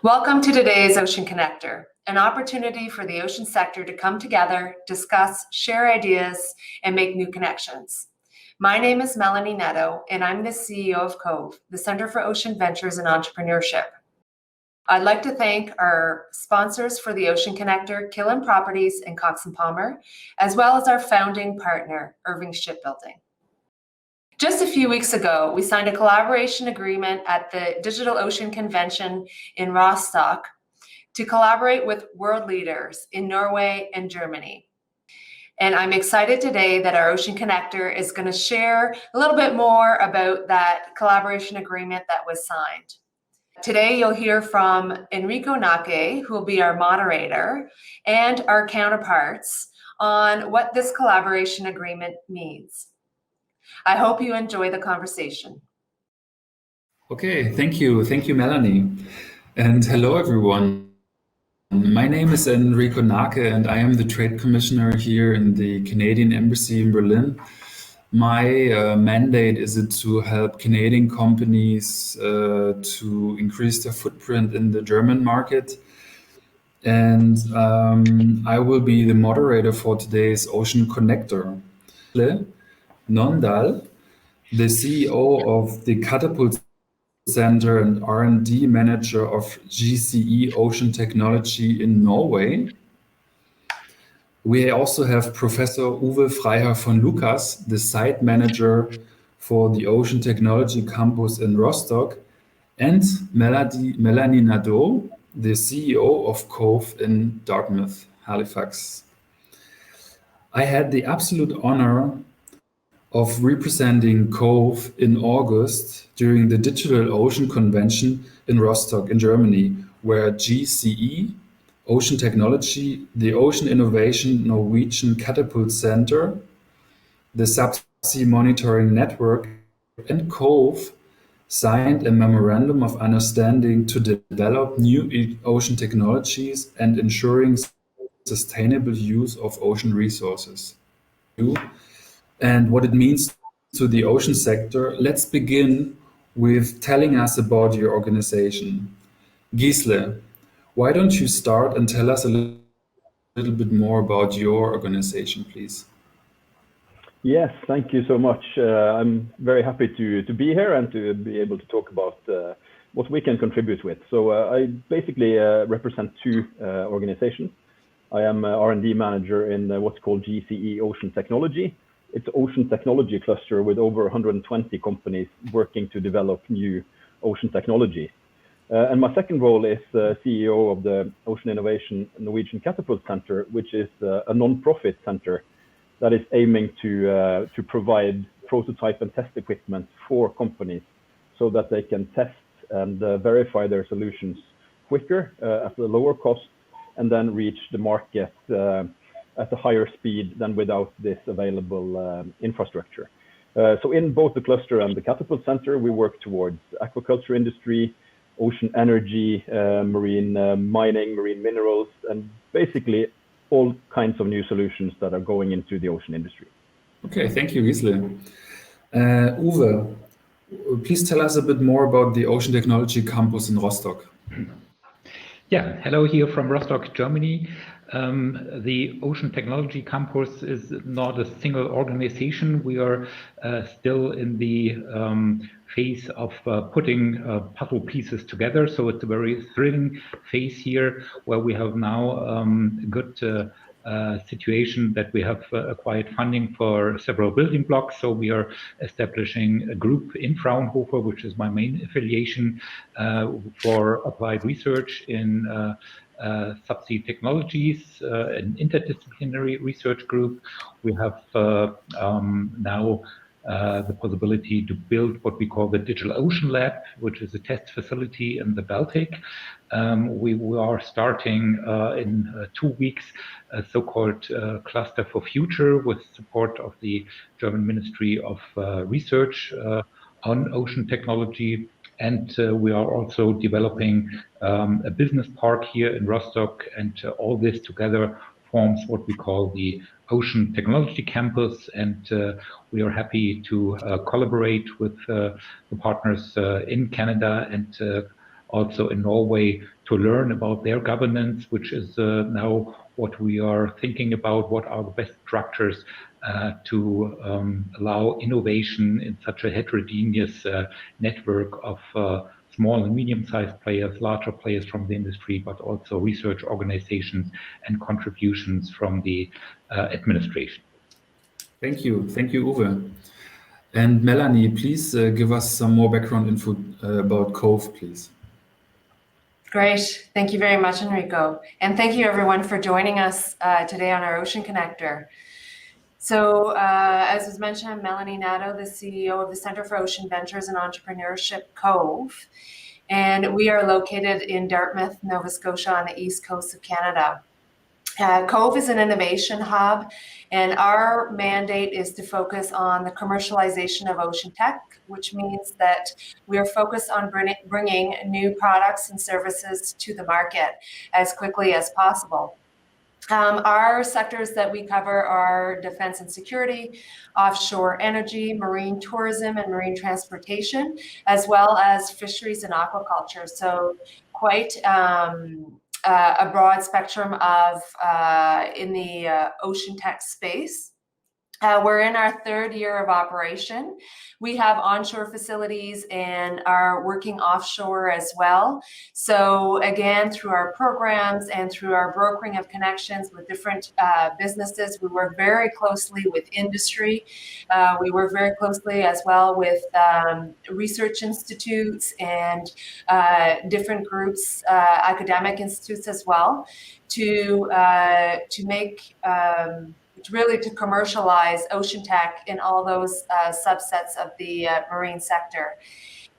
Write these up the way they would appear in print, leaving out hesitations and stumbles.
Welcome to today's Ocean Connector, an opportunity for the ocean sector to come together, discuss, share ideas, and make new connections. My name is Melanie Nadeau, and I'm the CEO of COVE, the Centre for Ocean Ventures and Entrepreneurship. I'd like to thank our sponsors for the Ocean Connector, Killen Properties and Cox & Palmer, as well as our founding partner, Irving Shipbuilding. Just a few weeks ago, we signed a collaboration agreement at the Digital Ocean Convention in Rostock to collaborate with world leaders in Norway and Germany. And I'm excited today that our Ocean Connector is going to share a little bit more about that collaboration agreement that was signed. Today, you'll hear from Enrico Nake, who will be our moderator, and our counterparts on what this collaboration agreement means. I hope you enjoy the conversation. Okay, thank you, Melanie. And hello, everyone. My name is Enrico Nake, and I am the Trade Commissioner here in the Canadian Embassy in Berlin. My mandate is to help Canadian companies to increase their footprint in the German market. And I will be the moderator for today's Ocean Connector. Gisle Nondal, the CEO of the Catapult Centre and R&D manager of GCE Ocean Technology in Norway. We also have Professor Uwe Freiherr von Lukas, the site manager for the Ocean Technology Campus in Rostock, and Melanie Nadeau, the CEO of COVE in Dartmouth, Halifax. I had the absolute honor of representing COVE in August during the Digital Ocean Convention in Rostock in Germany, where GCE Ocean Technology, the Ocean Innovation Norwegian Catapult Centre, the Subsea Monitoring Network, and COVE signed a memorandum of understanding to develop new ocean technologies and ensuring sustainable use of ocean resources. And what it means to the ocean sector. Let's begin with telling us about your organization. Gisle, why don't you start and tell us a little bit more about your organization, please? Yes, thank you so much. I'm very happy to be here and to be able to talk about what we can contribute with. So I basically represent two organizations. I am R&D manager in what's called GCE Ocean Technology. It's an ocean technology cluster with over 120 companies working to develop new ocean technology. And my second role is CEO of the Ocean Innovation Norwegian Catapult Centre, which is a non-profit center that is aiming to provide prototype and test equipment for companies so that they can test and verify their solutions quicker at a lower cost and then reach the market at a higher speed than without this available infrastructure. So in both the cluster and the Catapult Center, we work towards aquaculture industry, ocean energy, marine mining, marine minerals, and basically all kinds of new solutions that are going into the ocean industry. Okay, thank you, Gisle. Uwe, please tell us a bit more about the Ocean Technology Campus in Rostock. Yeah, hello here from Rostock, Germany. The Ocean Technology Campus is not a single organization. We are still in the phase of putting puzzle pieces together. So it's a very thrilling phase here where we have now a good situation that we have acquired funding for several building blocks. So we are establishing a group in Fraunhofer, which is my main affiliation for applied research in subsea technologies, an interdisciplinary research group. We have now the possibility to build what we call the Digital Ocean Lab, which is a test facility in the Baltic. We are starting in 2 weeks a so-called Cluster for Future with support of the German Ministry of Research on ocean technology. And we are also developing a business park here in Rostock, and all this together forms what we call the Ocean Technology Campus. And we are happy to collaborate with the partners in Canada and also in Norway to learn about their governance, which is now what we are thinking about. What are the best structures to allow innovation in such a heterogeneous network of small and medium-sized players, larger players from the industry, but also research organizations and contributions from the administration. Thank you, Uwe. And Melanie, please give us some more background info about COVE, please. Great. Thank you very much, Enrico. And thank you everyone for joining us today on our Ocean Connector. So as was mentioned, I'm Melanie Nadeau, the CEO of the Centre for Ocean Ventures and Entrepreneurship, COVE. And we are located in Dartmouth, Nova Scotia on the east coast of Canada. COVE is an innovation hub, and our mandate is to focus on the commercialization of ocean tech, which means that we are focused on bringing new products and services to the market as quickly as possible. Our sectors that we cover are defense and security, offshore energy, marine tourism and marine transportation, as well as fisheries and aquaculture. So quite a broad spectrum of in the ocean tech space. We're in our third year of operation. We have onshore facilities and are working offshore as well. So again, through our programs and through our brokering of connections with different businesses, we work very closely with industry. We work very closely as well with research institutes and different groups, academic institutes as well, to make really to commercialize ocean tech in all those subsets of the marine sector.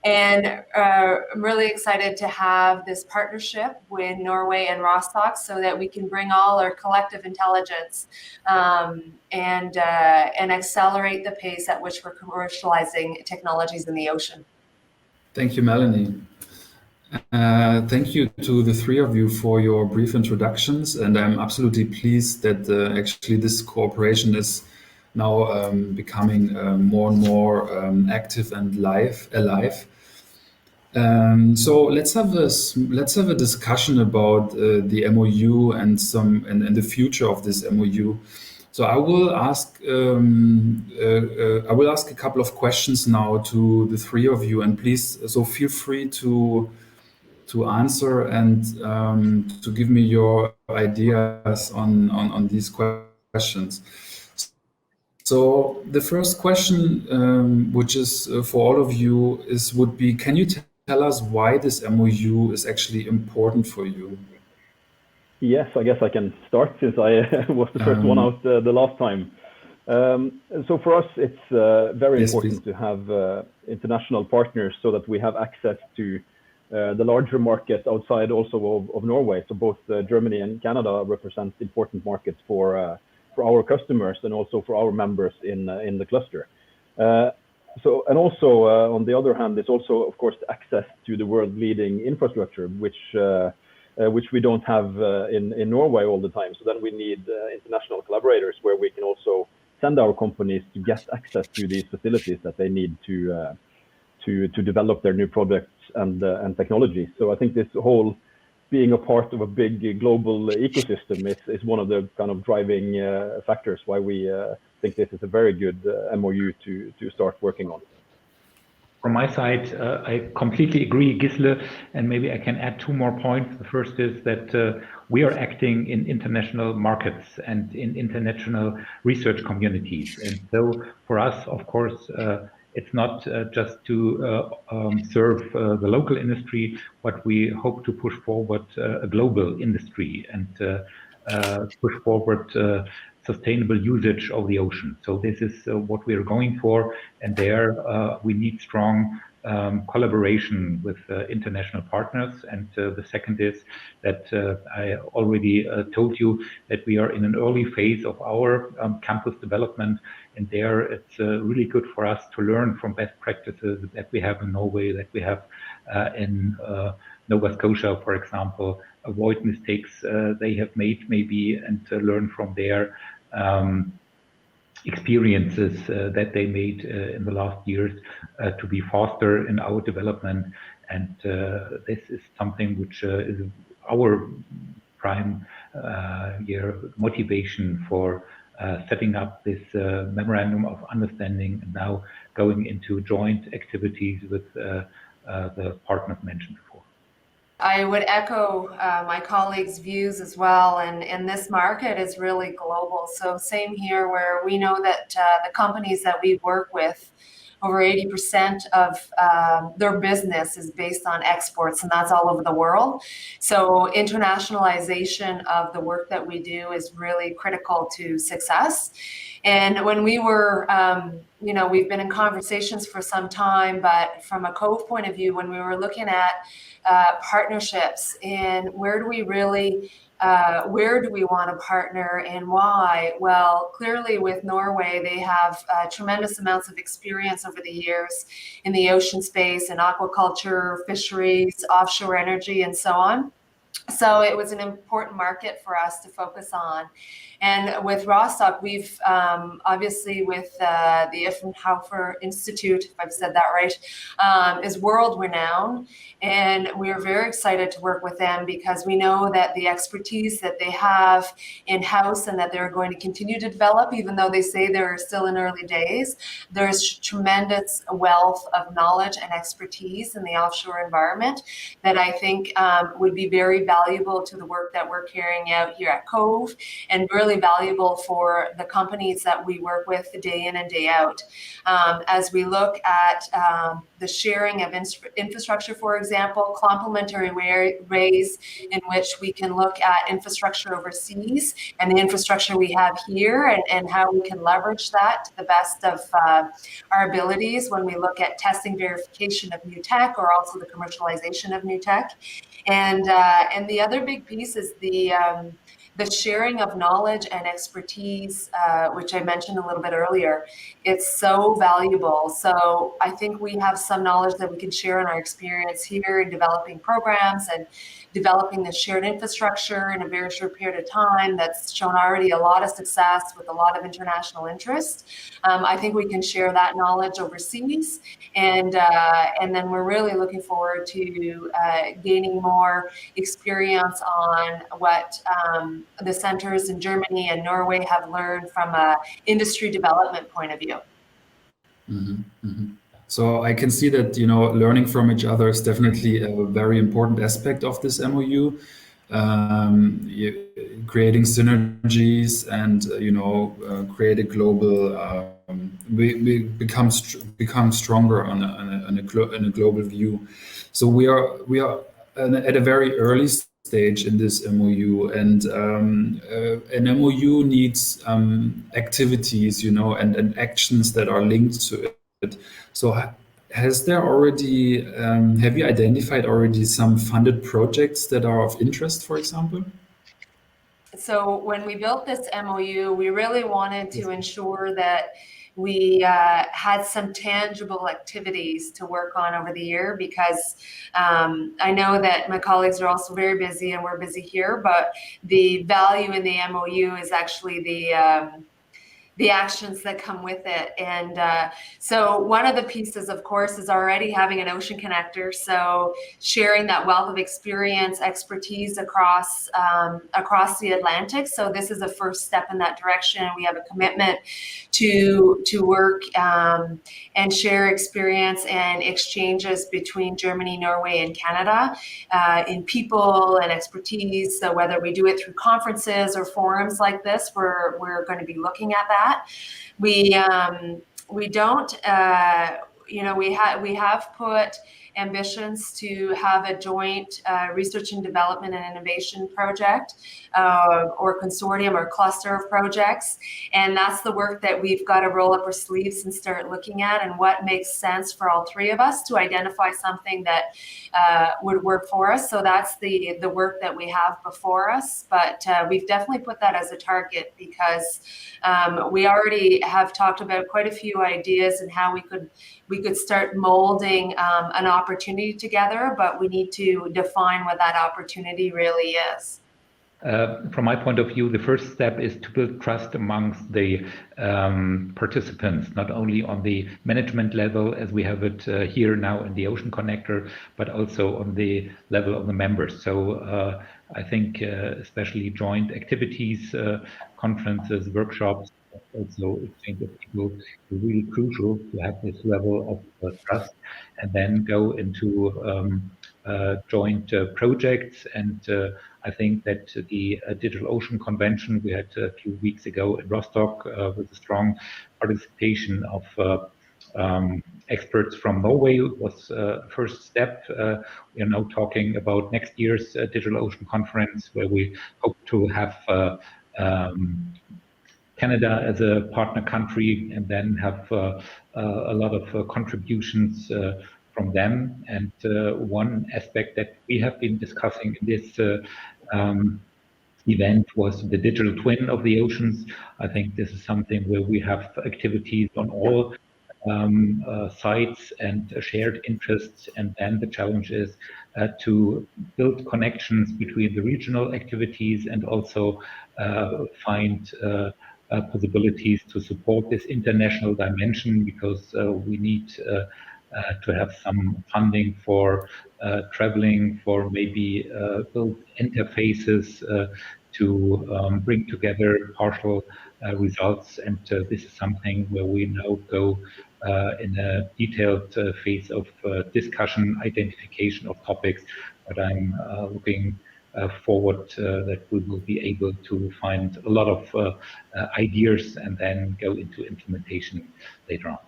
And I'm really excited to have this partnership with Norway and Rostock so that we can bring all our collective intelligence and accelerate the pace at which we're commercializing technologies in the ocean. Thank you, Melanie. Thank you to the three of you for your brief introductions, and I'm absolutely pleased that actually this cooperation is now becoming more and more active and alive. So let's have a discussion about the MOU and the future of this MOU. So I will ask a couple of questions now to the three of you, and please, so feel free to answer and to give me your ideas on these questions. So the first question, which is for all of you, would be: can you tell us why this MOU is actually important for you? Yes, I guess I can start since I was the first one out the last time. So for us, it's very important to have international partners so that we have access to the larger market outside also of Norway. So both Germany and Canada represent important markets for our customers and also for our members in the cluster. So, and also on the other hand, it's also, of course, access to the world-leading infrastructure, which we don't have in Norway all the time. So then we need international collaborators where we can also send our companies to get access to these facilities that they need to develop their new products and technology. So I think this whole being a part of a big global ecosystem is one of the kind of driving factors why we think this is a very good MOU to start working on. From my side, I completely agree, Gisle, and maybe I can add two more points. The first is that we are acting in international markets and in international research communities. And so for us, of course, it's not just to serve the local industry, but we hope to push forward a global industry and push forward sustainable usage of the ocean. So this is what we are going for, and there we need strong collaboration with international partners. And the second is that I already told you that we are in an early phase of our campus development, and there it's really good for us to learn from best practices that we have in Norway, that we have in Nova Scotia, for example, avoid mistakes they have made maybe, and learn from their experiences that they made in the last years to be faster in our development And this is something which is our prime motivation for setting up this memorandum of understanding and now going into joint activities with the partners mentioned before. I would echo my colleagues' views as well, and this market is really global. So same here, where we know that the companies that we work with, over 80% of their business is based on exports, and that's all over the world. So internationalization of the work that we do is really critical to success. And when we were, we've been in conversations for some time, but from a COVE point of view, when we were looking at partnerships and where do we want to partner and why? Well, clearly with Norway, they have tremendous amounts of experience over the years in the ocean space and aquaculture, fisheries, offshore energy, and so on. So it was an important market for us to focus on. And with Rostock, we've obviously with the Fraunhofer Institute, if I've said that right, is world renowned. And we are very excited to work with them because we know that the expertise that they have in-house and that they're going to continue to develop, even though they say they're still in early days, there's tremendous wealth of knowledge and expertise in the offshore environment that I think would be very valuable to the work that we're carrying out here at COVE, and really valuable for the companies that we work with day in and day out. As we look at the sharing of infrastructure, for example, complementary ways in which we can look at infrastructure overseas and the infrastructure we have here, and how we can leverage that to the best of our abilities when we look at testing, verification of new tech, or also the commercialization of new tech. And the other big piece is the sharing of knowledge and expertise, which I mentioned a little bit earlier. It's so valuable. So I think we have some knowledge that we can share in our experience here in developing programs and developing the shared infrastructure in a very short period of time that's shown already a lot of success with a lot of international interest. I think we can share that knowledge overseas, and then we're really looking forward to gaining more experience on what the centers in Germany and Norway have learned from an industry development point of view. Mm-hmm, mm-hmm. So I can see that, learning from each other is definitely a very important aspect of this MOU. Creating synergies and, create a global, we become stronger on a global view. So we are at a very early stage in this MOU, and an MOU needs activities, and actions that are linked to it. So have you identified already some funded projects that are of interest, for example? So when we built this MOU, we really wanted to ensure that we had some tangible activities to work on over the year, because I know that my colleagues are also very busy and we're busy here, but the value in the MOU is actually the actions that come with it. And so one of the pieces, of course, is already having an ocean connector. So sharing that wealth of experience, expertise across the Atlantic. So this is a first step in that direction. We have a commitment to work and share experience and exchanges between Germany, Norway, and Canada in people and expertise. So whether we do it through conferences or forums like this, we're going to be looking at that. We don't, we have put ambitions to have a joint research and development and innovation project or consortium or cluster of projects. And that's the work that we've got to roll up our sleeves and start looking at, and what makes sense for all three of us to identify something that would work for us. So that's the work that we have before us. But we've definitely put that as a target, because we already have talked about quite a few ideas and how we could start molding an opportunity together, but we need to define what that opportunity really is. From my point of view, the first step is to build trust amongst the participants, not only on the management level as we have it here now in the Ocean Connector, but also on the level of the members. So I think especially joint activities, conferences, workshops, also exchange of people is really crucial to have this level of trust, and then go into joint projects. And I think that the Digital Ocean Convention we had a few weeks ago in Rostock with a strong participation of experts from Norway was first step. We are now talking about next year's Digital Ocean Conference, where we hope to have Canada as a partner country, and then have a lot of contributions from them. And one aspect that we have been discussing in this event was the digital twin of the oceans. I think this is something where we have activities on all sites and shared interests, and then the challenge is to build connections between the regional activities and also find possibilities to support this international dimension, because we need to have some funding for traveling, for maybe build interfaces to bring together partial results. And this is something where we now go in a detailed phase of discussion, identification of topics. But I'm looking forward that we will be able to find a lot of ideas and then go into implementation later on.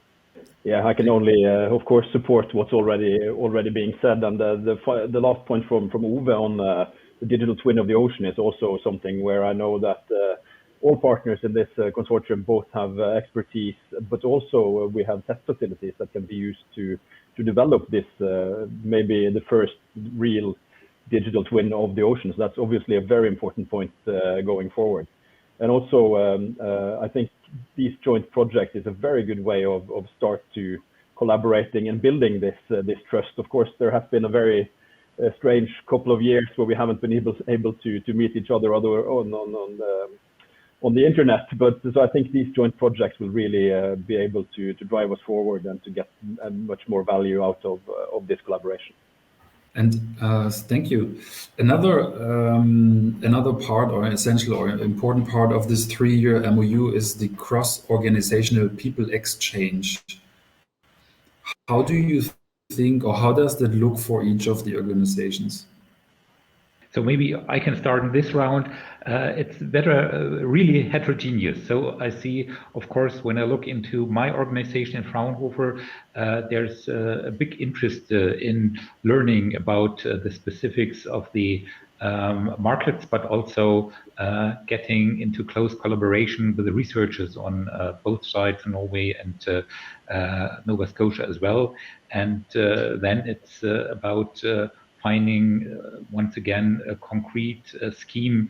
Yeah, I can only, of course, support what's already being said. And the last point from Uwe on the digital twin of the ocean is also something where I know that all partners in this consortium both have expertise, but also we have test facilities that can be used to develop this, maybe the first real digital twin of the oceans. That's obviously a very important point going forward. And also, I think these joint projects is a very good way of start to collaborating and building this trust. Of course, there has been a very strange couple of years where we haven't been able to meet each other on the internet. But so I think these joint projects will really be able to drive us forward and to get much more value out of this collaboration. And thank you. Another part, or essential or important part of this 3-year MOU is the cross-organizational people exchange. How do you think, or how does that look for each of the organizations? So maybe I can start in this round. It's better, really heterogeneous. So I see, of course, when I look into my organization in Fraunhofer, there's a big interest in learning about the specifics of the markets, but also getting into close collaboration with the researchers on both sides, Norway and Nova Scotia as well. And then it's about finding, once again, a concrete scheme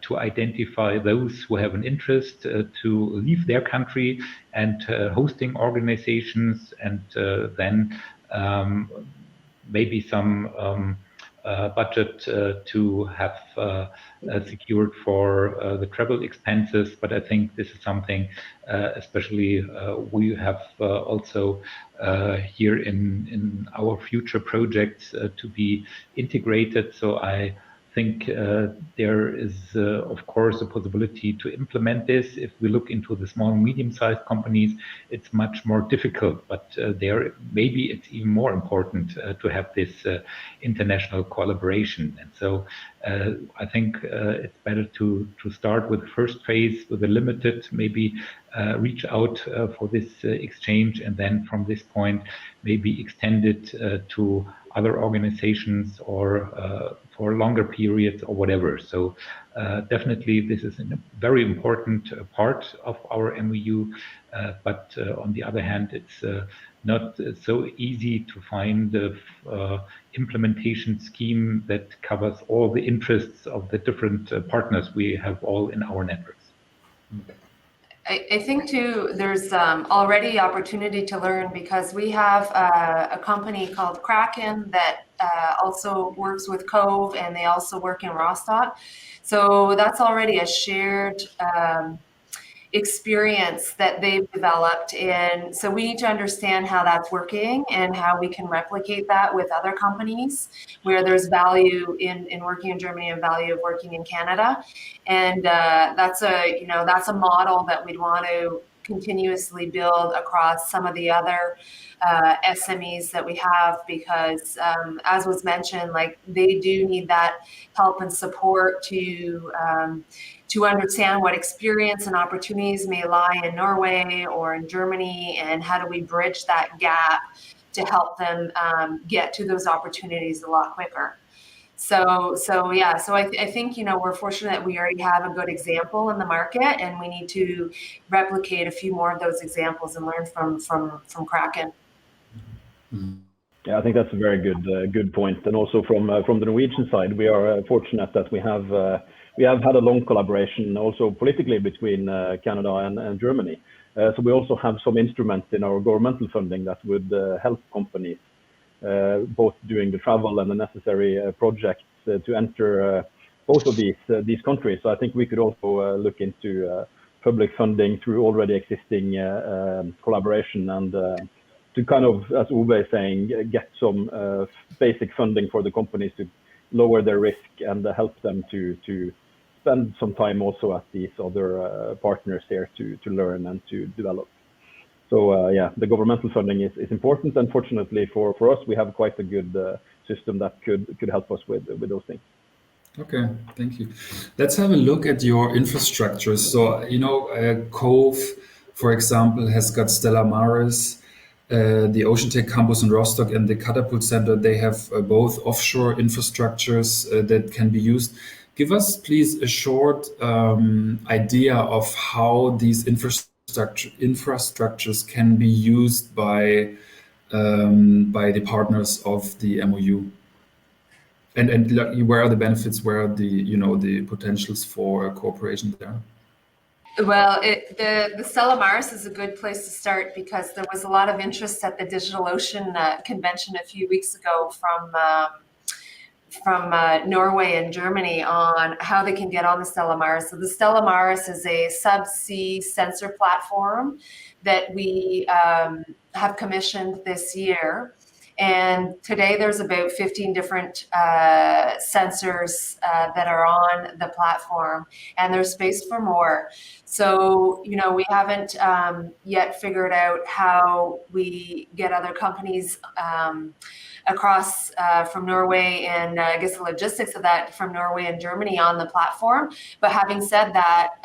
to identify those who have an interest to leave their country, and hosting organizations, and then maybe some budget to have secured for the travel expenses. But I think this is something especially we have also here in our future projects to be integrated. So I think there is, of course, a possibility to implement this. If we look into the small and medium-sized companies, it's much more difficult, but there maybe it's even more important to have this international collaboration. And so I think it's better to start with the first phase with a limited, maybe reach out for this exchange, and then from this point maybe extend it to other organizations or for longer periods or whatever. So definitely this is a very important part of our MOU, but on the other hand, it's not so easy to find the implementation scheme that covers all the interests of the different partners we have all in our networks. I think too, there's already opportunity to learn because we have a company called Kraken that also works with COVE, and they also work in Rostock. So that's already a shared experience that they've developed. And so we need to understand how that's working and how we can replicate that with other companies where there's value in working in Germany and value of working in Canada. And that's a model that we'd want to continuously build across some of the other SMEs that we have, because as was mentioned, like they do need that help and support to understand what experience and opportunities may lie in Norway or in Germany, and how do we bridge that gap to help them get to those opportunities a lot quicker. So I think, we're fortunate that we already have a good example in the market, and we need to replicate a few more of those examples and learn from Kraken. Yeah, I think that's a very good point. And also from the Norwegian side, we are fortunate that we have had a long collaboration also politically between Canada and Germany. So we also have some instruments in our governmental funding that would help companies both doing the travel and the necessary projects to enter both of these countries. So I think we could also look into public funding through already existing collaboration, and to kind of, as Uwe is saying, get some basic funding for the companies to lower their risk and help them to spend some time also at these other partners here to learn and to develop. So yeah, the governmental funding is important, and fortunately for us, we have quite a good system that could help us with those things. Okay, thank you. Let's have a look at your infrastructure. So, COVE, for example, has got Stella Maris, the Ocean Tech Campus in Rostock, and the Catapult Centre. They have both offshore infrastructures that can be used. Give us, please, a short idea of how these infrastructures can be used by the partners of the MOU. And where are the benefits? Where are the potentials for cooperation there? Well, the Stella Maris is a good place to start, because there was a lot of interest at the Digital Ocean convention a few weeks ago from Norway and Germany on how they can get on the Stella Maris. So the Stella Maris is a subsea sensor platform that we have commissioned this year. And today there's about 15 different sensors that are on the platform, and there's space for more. So, we haven't yet figured out how we get other companies across from Norway, and I guess the logistics of that from Norway and Germany on the platform. But having said that,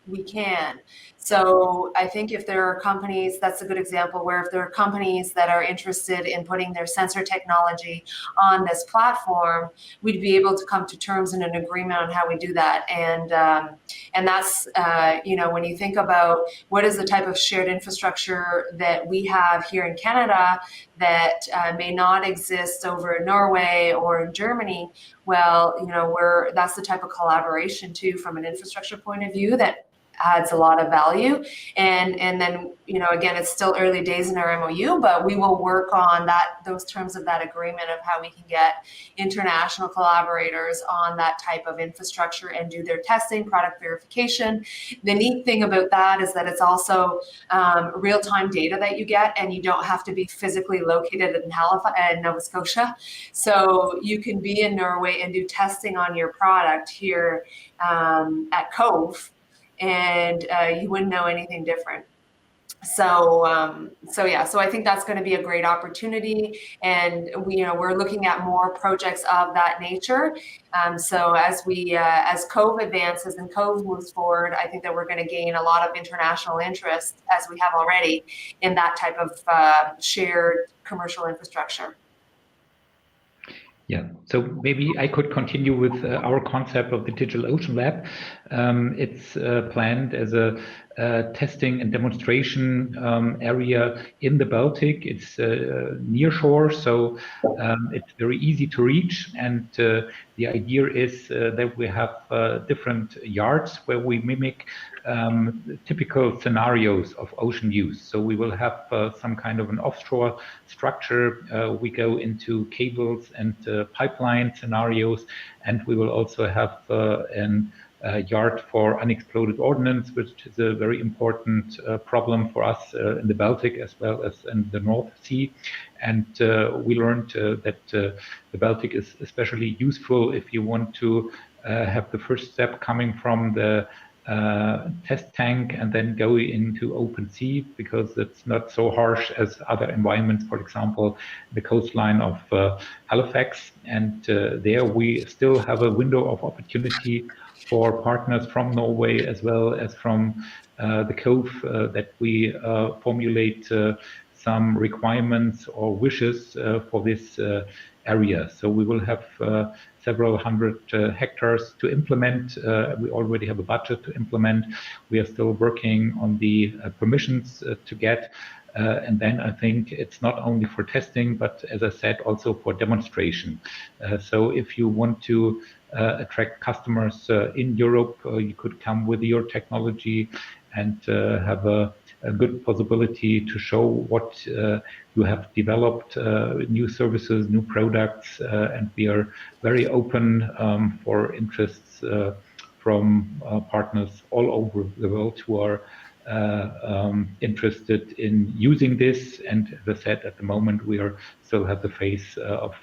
we can. So I think if there are companies, that's a good example where if there are companies that are interested in putting their sensor technology on this platform, we'd be able to come to terms in an agreement on how we do that. And that's, when you think about what is the type of shared infrastructure that we have here in Canada that may not exist over in Norway or in Germany, well, that's the type of collaboration too, from an infrastructure point of view, that adds a lot of value. And then, again, it's still early days in our MOU, but we will work on those terms of that agreement of how we can get international collaborators on that type of infrastructure and do their testing, product verification. The neat thing about that is that it's also real-time data that you get, and you don't have to be physically located in Halifax and Nova Scotia. So you can be in Norway and do testing on your product here at COVE, and you wouldn't know anything different. So I think that's going to be a great opportunity, and we're looking at more projects of that nature. So as COVE advances and COVE moves forward, I think that we're going to gain a lot of international interest, as we have already, in that type of shared commercial infrastructure. Yeah, so maybe I could continue with our concept of the Digital Ocean Lab. It's planned as a testing and demonstration area in the Baltic. It's near shore, so it's very easy to reach. And the idea is that we have different yards where we mimic typical scenarios of ocean use. So we will have some kind of an offshore structure. We go into cables and pipeline scenarios, and we will also have a yard for unexploded ordnance, which is a very important problem for us in the Baltic as well as in the North Sea. And we learned that the Baltic is especially useful if you want to have the first step coming from the test tank and then go into open sea, because it's not so harsh as other environments, for example, the coastline of Halifax. And there we still have a window of opportunity for partners from Norway as well as from the COVE that we formulate some requirements or wishes for this area. So we will have several hundred hectares to implement. We already have a budget to implement. We are still working on the permissions to get. And then I think it's not only for testing, but as I said, also for demonstration. So if you want to attract customers in Europe, you could come with your technology and have a good possibility to show what you have developed, new services, new products, and we are very open for interests from partners all over the world who are interested in using this. And as I said, at the moment we are still have the phase of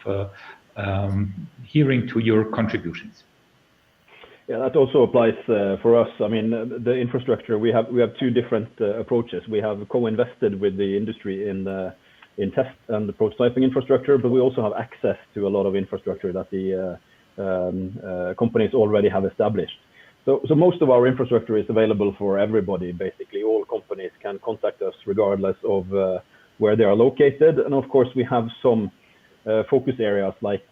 hearing to your contributions. Yeah, that also applies for us. I mean, the infrastructure, we have two different approaches. We have co-invested with the industry in test and the prototyping infrastructure, but we also have access to a lot of infrastructure that the companies already have established. So most of our infrastructure is available for everybody. Basically, all companies can contact us regardless of where they are located. And of course, we have some focus areas like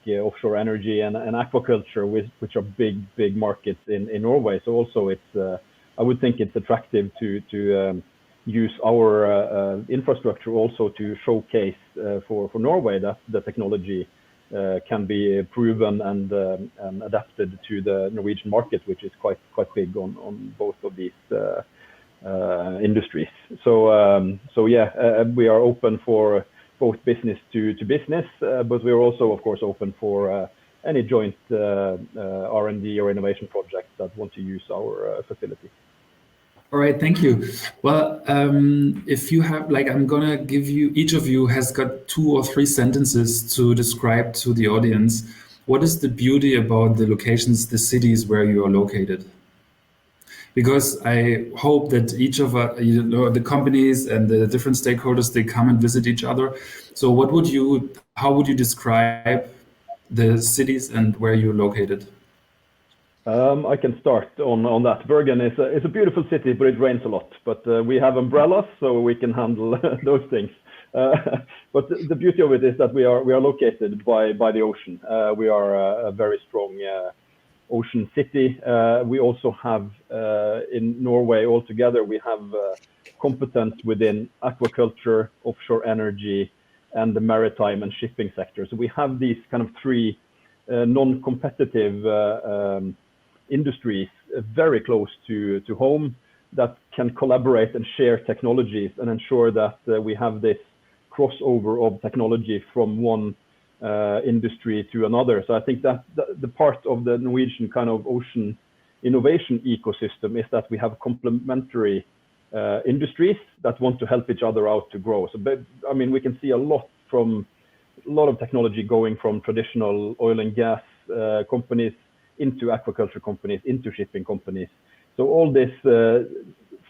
offshore energy and aquaculture, which are big markets in Norway. So also it's I would think it's attractive to use our infrastructure also to showcase for Norway that the technology can be proven and adapted to the Norwegian market, which is quite big on both of these industries. So yeah, we are open for both business to business, but we are also, of course, open for any joint R&D or innovation projects that want to use our facility. All right, thank you. Well, if you have, I'm gonna give you, each of you has got 2 or 3 sentences to describe to the audience what is the beauty about the locations, the cities where you are located. Because I hope that each of the companies and the different stakeholders, they come and visit each other. So how would you describe the cities and where you're located? I can start on that. Bergen is a beautiful city, but it rains a lot. But we have umbrellas, so we can handle those things. But the beauty of it is that we are located by the ocean. We are a very strong ocean city. We also have in Norway altogether, we have competence within aquaculture, offshore energy, and the maritime and shipping sector. So we have these kind of 3 non-competitive industries very close to home that can collaborate and share technologies and ensure that we have this crossover of technology from one industry to another. So I think that the part of the Norwegian kind of ocean innovation ecosystem is that we have complementary industries that want to help each other out to grow. So, I mean, we can see a lot of technology going from traditional oil and gas companies into aquaculture companies, into shipping companies. So all this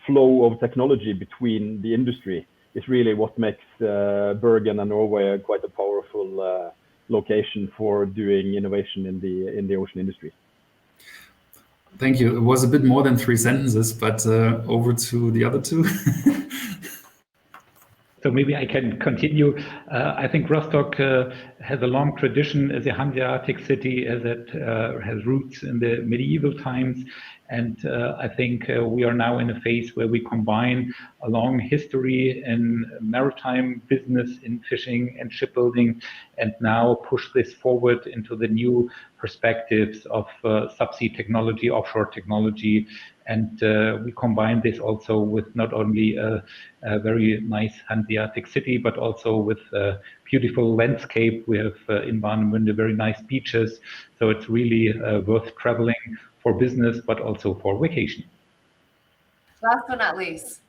flow of technology between the industry is really what makes Bergen and Norway quite a powerful location for doing innovation in the ocean industry. Thank you. It was a bit more than 3 sentences, but over to the other 2. So maybe I can continue. I think Rostock has a long tradition as a Hanseatic city, as it has roots in the medieval times. And I think we are now in a phase where we combine a long history in maritime business, in fishing and shipbuilding, and now push this forward into the new perspectives of subsea technology, offshore technology. And we combine this also with not only a very nice Hanseatic city, but also with a beautiful landscape. We have in Warnemünde very nice beaches. So it's really worth traveling for business, but also for vacation. Last but not least,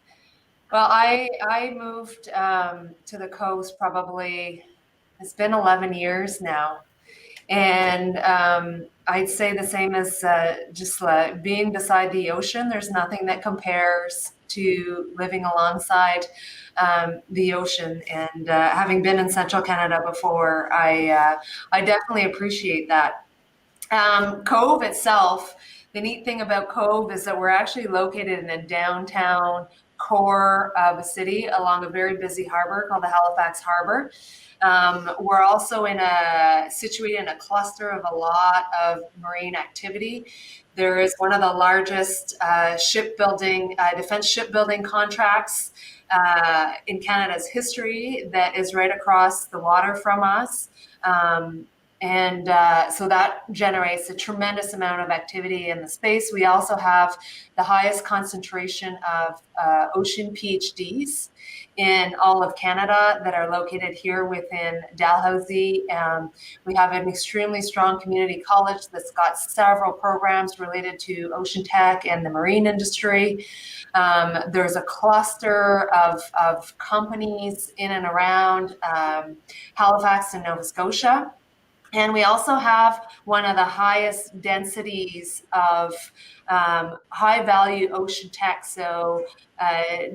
well, I moved to the coast probably, it's been 11 years now. And I'd say the same as Gisle, being beside the ocean, there's nothing that compares to living alongside the ocean. And having been in central Canada before, I definitely appreciate that. COVE itself, the neat thing about COVE is that we're actually located in a downtown core of a city along a very busy harbor called the Halifax Harbor. We're also situated in a cluster of a lot of marine activity. There is one of the largest defense shipbuilding contracts in Canada's history that is right across the water from us. So that generates a tremendous amount of activity in the space. We also have the highest concentration of ocean PhDs in all of Canada that are located here within Dalhousie. We have an extremely strong community college that's got several programs related to ocean tech and the marine industry. There's a cluster of companies in and around Halifax and Nova Scotia. And we also have one of the highest densities of high value ocean tech. So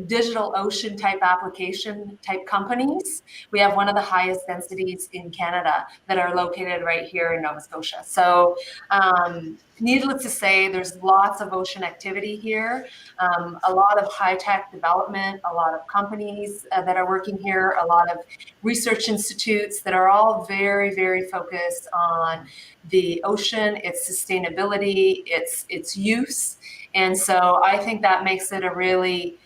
digital ocean type application type companies. We have one of the highest densities in Canada that are located right here in Nova Scotia. So needless to say, there's lots of ocean activity here, a lot of high-tech development, a lot of companies that are working here, a lot of research institutes that are all very, very focused on the ocean, its sustainability, its use. And so I think that makes it a really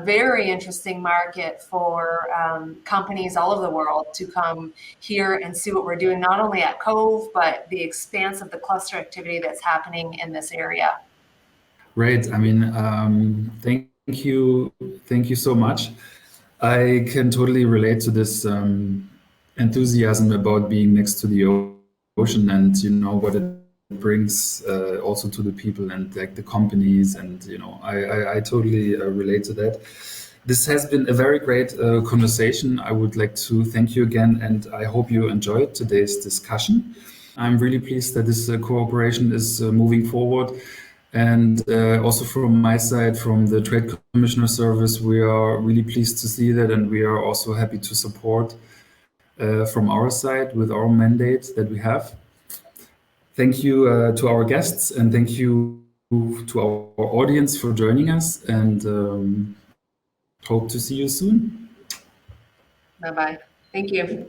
very interesting market for companies all over the world to come here and see what we're doing, not only at COVE, but the expanse of the cluster activity that's happening in this area. Great. I mean, thank you so much. I can totally relate to this enthusiasm about being next to the ocean and what it brings also to the people and like the companies, and I totally relate to that. This has been a very great conversation. I would like to thank you again, and I hope you enjoyed today's discussion. I'm really pleased that this cooperation is moving forward. And also from my side, from the Trade Commissioner Service, we are really pleased to see that, and we are also happy to support from our side with our mandate that we have. Thank you to our guests, and thank you to our audience for joining us, and hope to see you soon. Bye-bye. Thank you.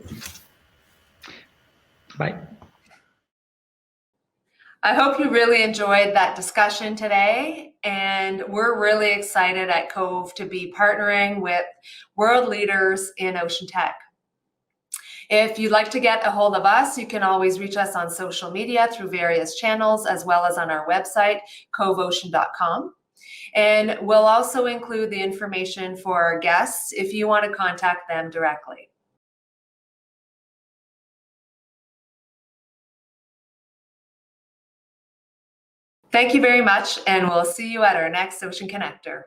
Bye. I hope you really enjoyed that discussion today, and we're really excited at COVE to be partnering with world leaders in ocean tech. If you'd like to get a hold of us, you can always reach us on social media through various channels, as well as on our website, coveocean.com. And we'll also include the information for our guests if you want to contact them directly. Thank you very much, and we'll see you at our next Ocean Connector.